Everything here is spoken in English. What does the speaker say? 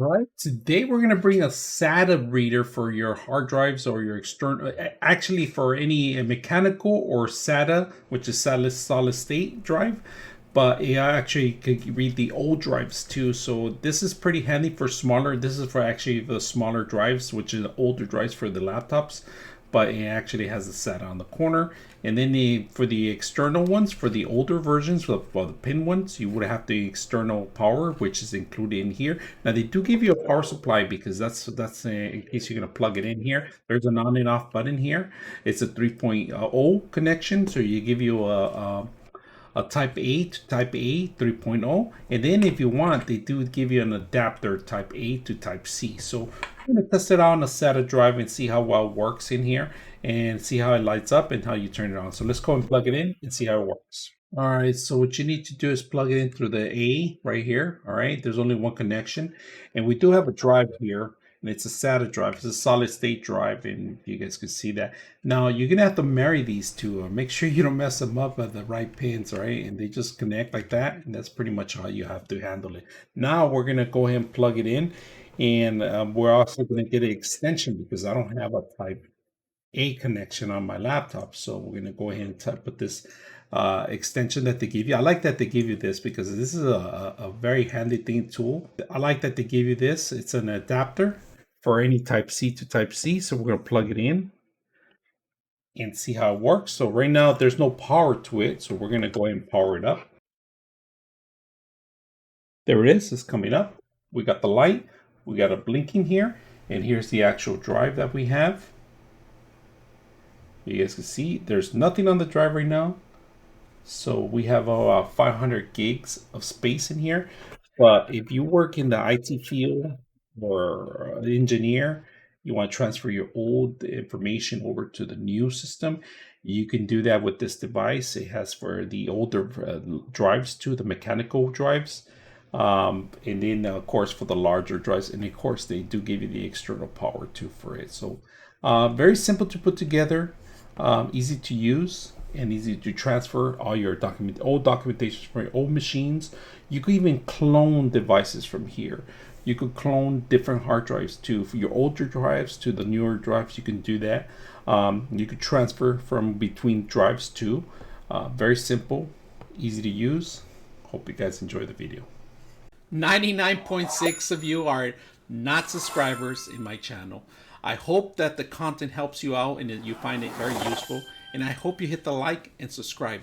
All right, today we're going to bring a SATA reader for your hard drives or your external, actually for any mechanical or SATA, which is solid state drive, but it actually could read the old drives too. So this is pretty handy for smaller. This is for actually the smaller drives, which is older drives for the laptops, but it actually has a SATA on the corner. And then for the external ones, for the older versions, for the pin ones, you would have the external power, which is included in here. Now they do give you a power supply because that's in case you're gonna plug it in here. There's an on and off button here. It's a 3.0 connection, so you give you a type A to type A 3.0, and then if you want, they do give you an adapter type A to type C. So I'm going to test it out on a SATA drive and see how well it works in here and see how it lights up and how you turn it on. So let's go and plug it in and see how it works. All right, so what you need to do is plug it in through the A right here. All right, there's only one connection, and we do have a drive here, and it's a SATA drive. It's a solid state drive, and you guys can see that. Now you're gonna have to marry these two. Make sure you don't mess them up at the right pins, all right? And they just connect like that, and that's pretty much how you have to handle it. Now we're gonna go ahead and plug it in, and we're also gonna get an extension because I don't have a type A connection on my laptop. So we're going to go ahead and put this extension that they give you. I like that they give you this because this is a very handy tool. I like that they give you this. It's an adapter for any type C to type C. So we're going to plug it in and see how it works. So right now there's no power to it. So we're going to go ahead and power it up. There it is. It's coming up. We got the light. We got a blinking here. And here's the actual drive that we have. You guys can see there's nothing on the drive right now. So we have 500 gigs of space in here. But if you work in the IT field or engineer, you want to transfer your old information over to the new system, you can do that with this device. It has for the older drives too, the mechanical drives. And then of course for the larger drives, and of course they do give you the external power too for it. So very simple to put together. Easy to use and easy to transfer all your old documentation from your old machines. You could even clone devices from here. You could clone different hard drives too. For your older drives to the newer drives, you can do that. You could transfer from between drives too. Very simple, easy to use. Hope you guys enjoy the video. 99.6 of you are not subscribers in my channel. I hope that the content helps you out and that you find it very useful. And I hope you hit the like and subscribe